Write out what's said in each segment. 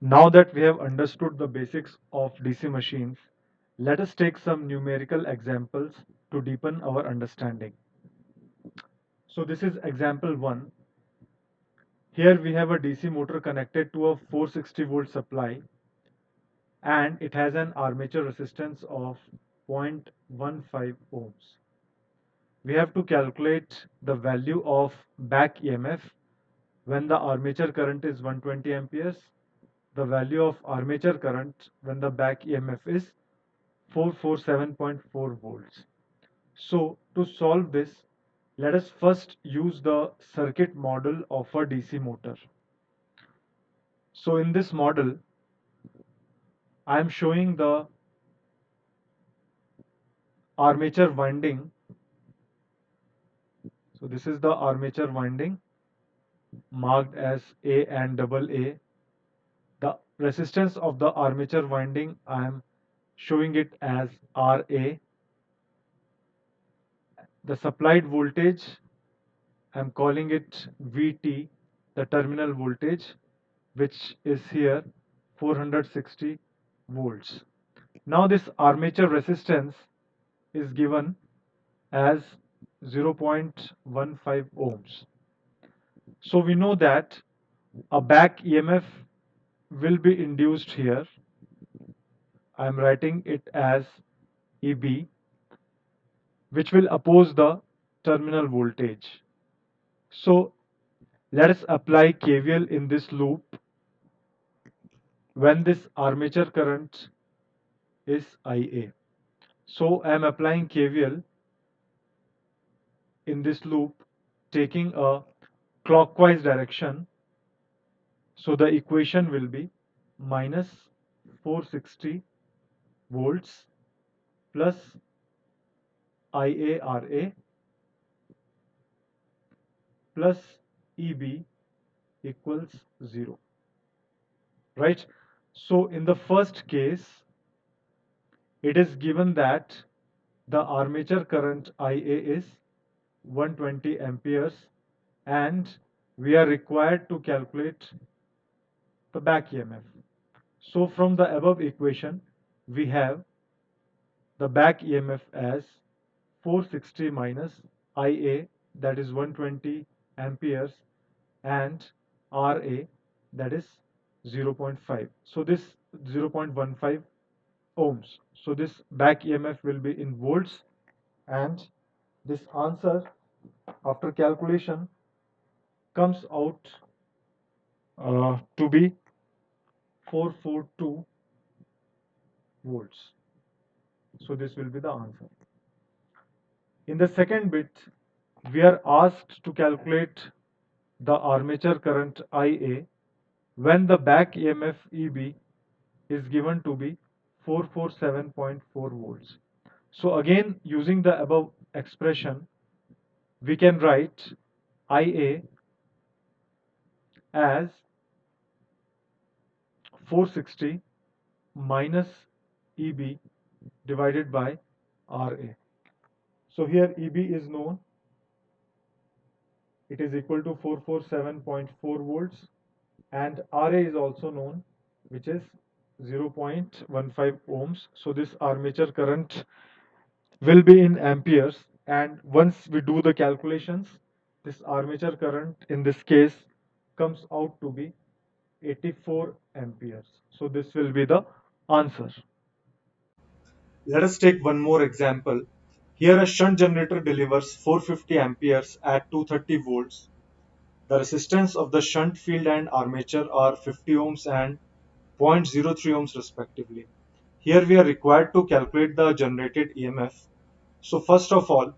Now that we have understood the basics of DC machines, let us take some numerical examples to deepen our understanding. So this is example 1. Here we have a DC motor connected to a 460 volt supply and it has an armature resistance of 0.15 ohms. We have to calculate the value of back EMF when the armature current is 120 amperes, the value of armature current when the back EMF is 447.4 volts. So to solve this, let us first use the circuit model of a DC motor. So in this model, I am showing the armature winding. So this is the armature winding marked as A and double A. The resistance of the armature winding, I am showing it as RA. The supplied voltage, I am calling it VT, the terminal voltage, which is here 460 volts. Now this armature resistance is given as 0.15 ohms. So we know that a back EMF will be induced here. I am writing it as EB, which will oppose the terminal voltage. So let us apply KVL in this loop when this armature current is IA. So I am applying KVL in this loop taking a clockwise direction. So the equation will be minus 460 volts plus IARA plus EB equals 0. Right? So in the first case, it is given that the armature current IA is 120 amperes and we are required to calculate the back EMF. So from the above equation, we have the back EMF as 460 minus IA, that is 120 amperes, and RA, that is 0.5. So this 0.15 ohms. So this back EMF will be in volts, and this answer after calculation comes out to be 442 volts. So this will be the answer. In the second bit, we are asked to calculate the armature current IA when the back EMF EB is given to be 447.4 volts. So again, using the above expression, we can write IA as 460 minus EB divided by RA. So here EB is known, it is equal to 447.4 volts, and RA is also known, which is 0.15 ohms. So this armature current will be in amperes, and once we do the calculations, this armature current in this case comes out to be 84 amperes. So this will be the answer. Let us take one more example. Here a shunt generator delivers 450 amperes at 230 volts. The resistance of the shunt field and armature are 50 ohms and 0.03 ohms respectively. Here we are required to calculate the generated EMF. So first of all,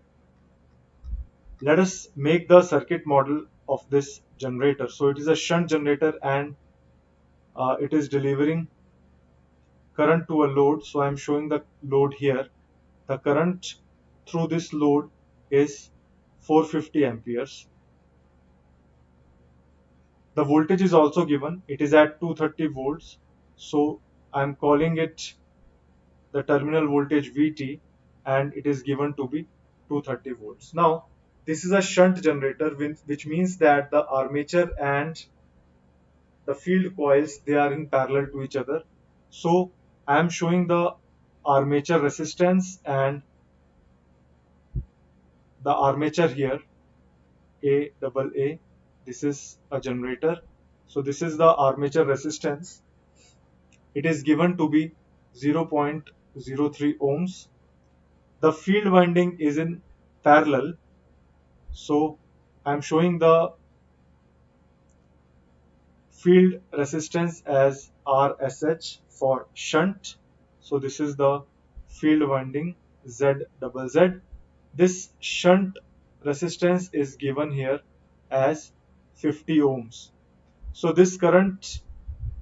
let us make the circuit model of this generator. So it is a shunt generator and it is delivering current to a load. So I am showing the load here. The current through this load is 450 amperes. The voltage is also given. It is at 230 volts. So I am calling it the terminal voltage VT, and it is given to be 230 volts. Now this is a shunt generator, which means that the armature and the field coils, they are in parallel to each other. So I am showing the armature resistance and the armature here, A double A. This is a generator. So this is the armature resistance. It is given to be 0.03 ohms. The field winding is in parallel. So I'm showing the field resistance as RSH for shunt. So this is the field winding Z double Z. This shunt resistance is given here as 50 ohms. So this current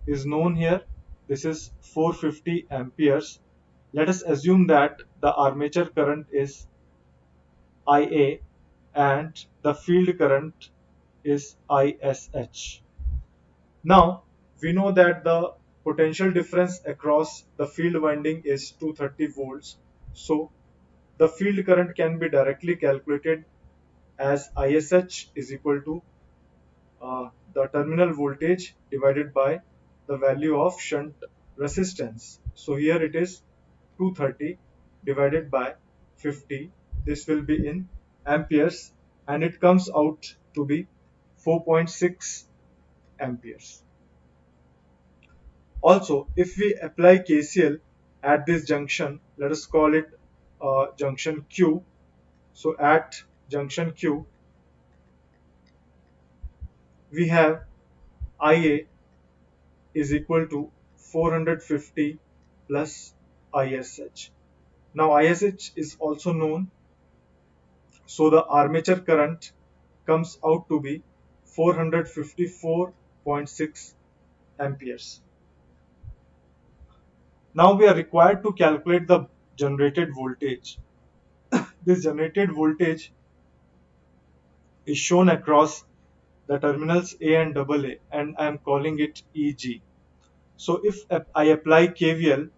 is known here. This is 450 amperes. Let us assume that the armature current is IA and the field current is ISH. Now we know that the potential difference across the field winding is 230 volts. So the field current can be directly calculated as ISH is equal to the terminal voltage divided by the value of shunt resistance. So here it is 230 divided by 50. This will be in amperes and it comes out to be 4.6 amperes. Also, if we apply KCL at this junction, let us call it junction Q. So at junction Q, we have IA is equal to 450 plus ISH. Now ISH is also known, so the armature current comes out to be 454.6 amperes. Now we are required to calculate the generated voltage. This generated voltage is shown across the terminals A and AA and I am calling it EG. So if I apply KVL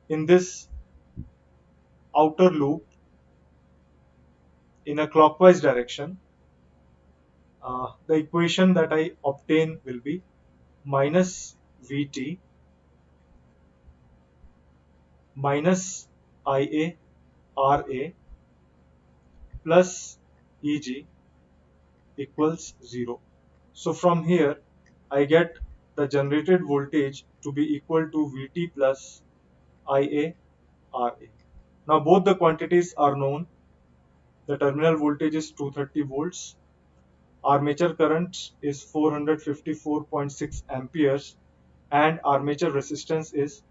in this outer loop in a clockwise direction, the equation that I obtain will be minus Vt minus Ia Ra plus Eg equals 0. So from here I get the generated voltage to be equal to Vt plus Ia Ra. Now both the quantities are known. The terminal voltage is 230 volts. Armature current is 454.6 amperes and armature resistance is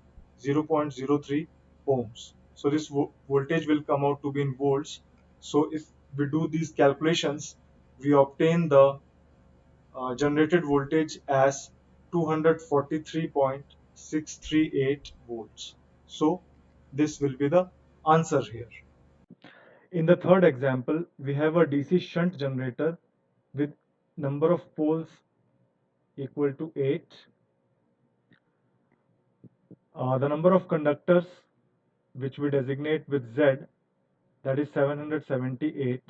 0.03 ohms. So this voltage will come out to be in volts. So if we do these calculations, we obtain the generated voltage as 243.638 volts. So this will be the answer here. In the third example, we have a DC shunt generator with number of poles equal to 8. The number of conductors which we designate with Z, that is 778,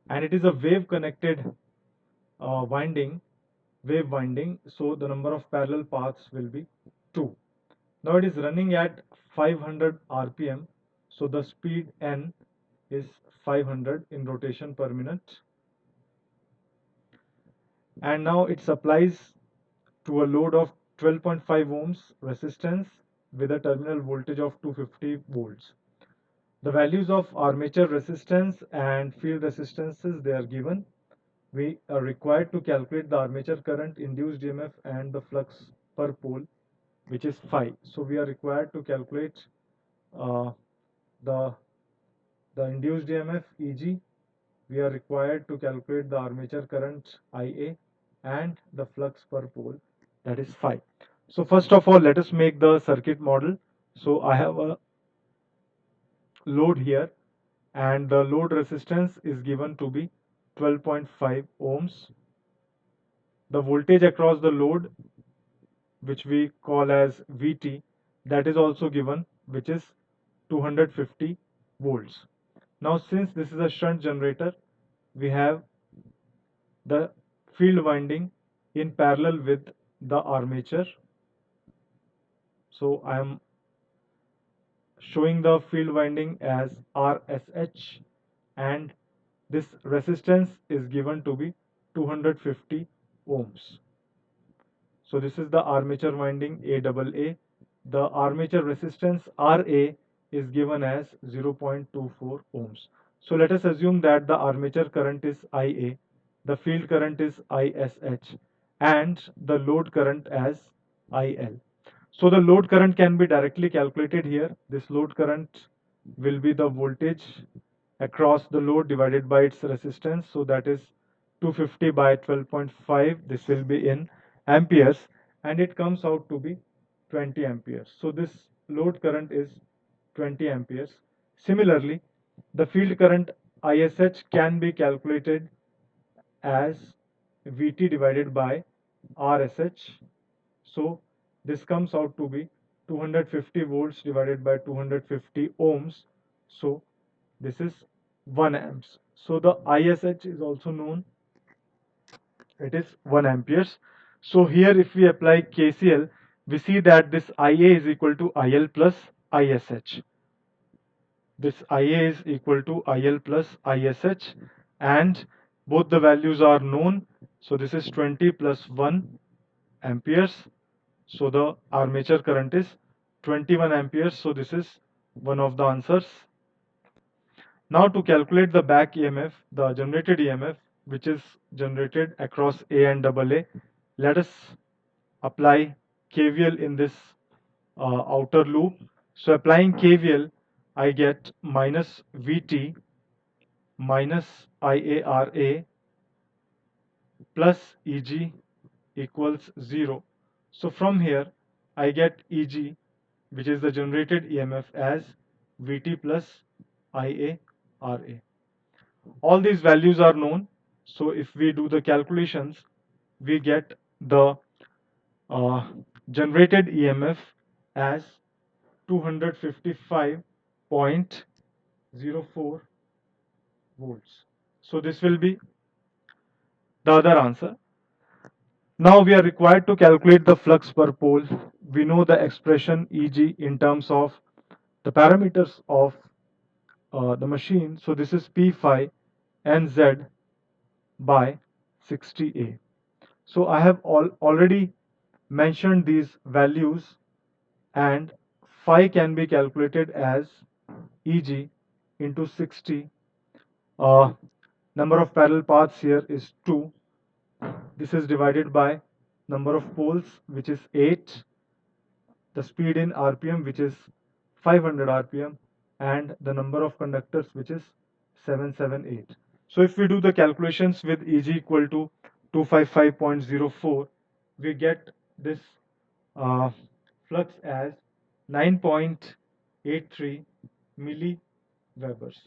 and it is a wave connected winding, wave winding, so the number of parallel paths will be 2. Now it is running at 500 rpm, so the speed n is 500 in rotation per minute, and now it supplies to a load of 12.5 ohms resistance with a terminal voltage of 250 volts. The values of armature resistance and field resistances, they are given. We are required to calculate the armature current, induced EMF and the flux per pole, which is phi. So we are required to calculate uh, the induced EMF EG. We are required to calculate the armature current IA and the flux per pole, that is phi. So first of all, let us make the circuit model. So I have a load here and the load resistance is given to be 12.5 ohms. The voltage across the load, which we call as Vt, that is also given, which is 250 volts. Now since this is a shunt generator, we have the field winding in parallel with the armature. So I am showing the field winding as RSH, and this resistance is given to be 250 ohms. So this is the armature winding AAA. The armature resistance RA is given as 0.24 ohms. So let us assume that the armature current is IA, the field current is ISH, and the load current as IL. So the load current can be directly calculated here. This load current will be the voltage across the load divided by its resistance. So that is 250 by 12.5. This will be in amperes, and it comes out to be 20 amperes. So this load current is 20 amperes. Similarly, the field current ISH can be calculated as Vt divided by RSH. So this comes out to be 250 volts divided by 250 ohms. So this is 1 amps. So the ISH is also known, it is 1 amperes. So here if we apply KCL, we see that this IA is equal to IL plus ISH. This IA is equal to IL plus ISH, and both the values are known. So this is 20 plus 1 amperes. So the armature current is 21 amperes. So this is one of the answers. Now to calculate the back EMF, the generated EMF, which is generated across A and AA, let us apply KVL in this outer loop. So applying KVL, I get minus VT minus IARA plus EG equals 0. So from here, I get EG, which is the generated EMF, as Vt plus IARA. All these values are known. So if we do the calculations, we get the uh, generated EMF as 255.04 volts. So this will be the other answer. Now we are required to calculate the flux per pole. We know the expression Eg in terms of the parameters of the machine. So this is P phi NZ by 60A. So I have already mentioned these values, and phi can be calculated as Eg into 60. Number of parallel paths here is 2. This is divided by number of poles, which is 8, the speed in RPM, which is 500 RPM, and the number of conductors, which is 778. So if we do the calculations with Eg equal to 255.04, we get this uh, flux as 9.83 milliwebers.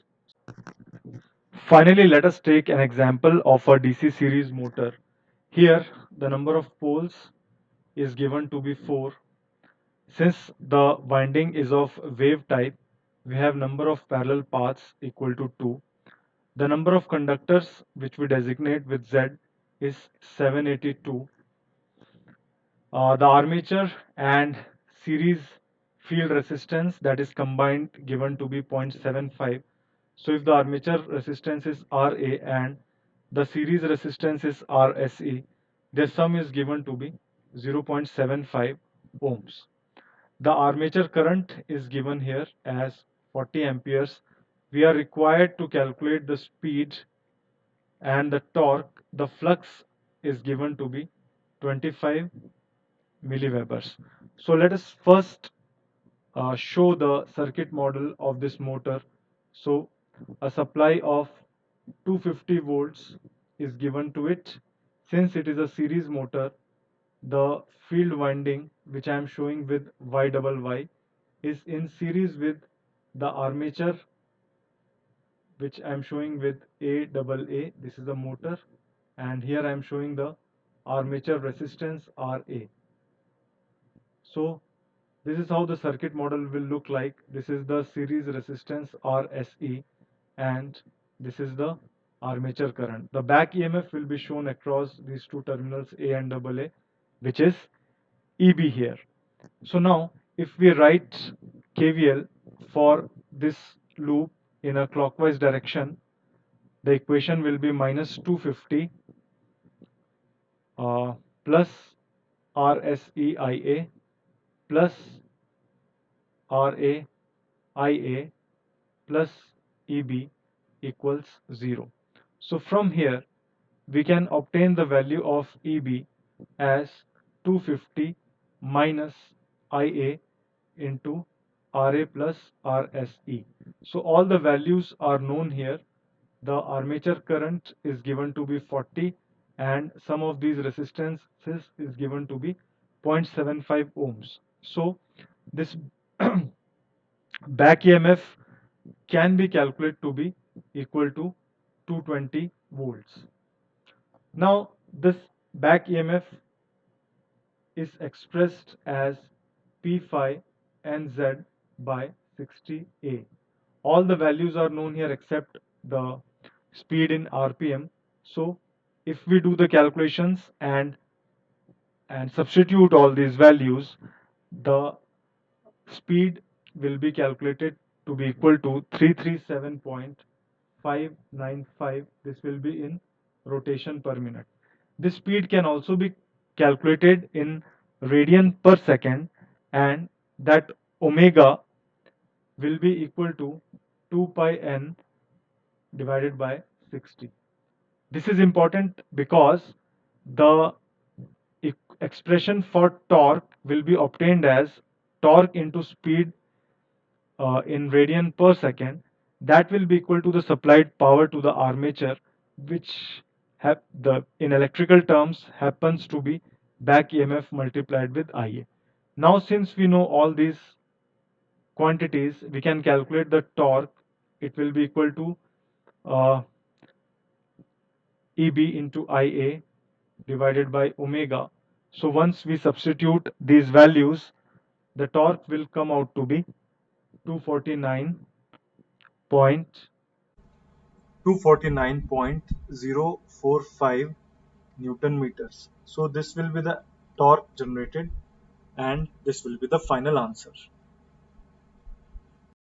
Finally, let us take an example of a DC series motor. Here, the number of poles is given to be 4. Since the winding is of wave type, we have number of parallel paths equal to 2. The number of conductors, which we designate with Z, is 782. The armature and series field resistance, that is combined, given to be 0.75. So if the armature resistance is Ra and the series resistance is Rse, their sum is given to be 0.75 ohms. The armature current is given here as 40 amperes. We are required to calculate the speed and the torque. The flux is given to be 25 milliwebers. So let us first show the circuit model of this motor. So a supply of 250 volts is given to it. Since it is a series motor, the field winding, which I am showing with Y is in series with the armature, which I am showing with AA. This is the motor, and here I am showing the armature resistance RA. So this is how the circuit model will look like. This is the series resistance RSE, and this is the armature current. The back EMF will be shown across these two terminals A and AA. which is EB here. So now if we write KVL for this loop in a clockwise direction, the equation will be minus 250 uh, plus RSEIA plus RAIA plus EB equals 0. So from here we can obtain the value of EB as 250 minus IA into RA plus RSE. So all the values are known here. The armature current is given to be 40 and some of these resistances is given to be 0.75 ohms. So this back EMF can be calculated to be equal to 220 volts. Now this back EMF is expressed as P phi NZ by 60A. All the values are known here except the speed in RPM. So if we do the calculations and substitute all these values, the speed will be calculated to be equal to 337.595. This will be in rotation per minute. This speed can also be calculated in radian per second, and that omega will be equal to 2 pi n divided by 60. This is important because the expression for torque will be obtained as torque into speed in radian per second. That will be equal to the supplied power to the armature, which the in electrical terms happens to be back EMF multiplied with IA. Now since we know all these quantities, we can calculate the torque. It will be equal to uh, EB into IA divided by omega. So once we substitute these values, the torque will come out to be 249.045 Newton meters. So this will be the torque generated and this will be the final answer.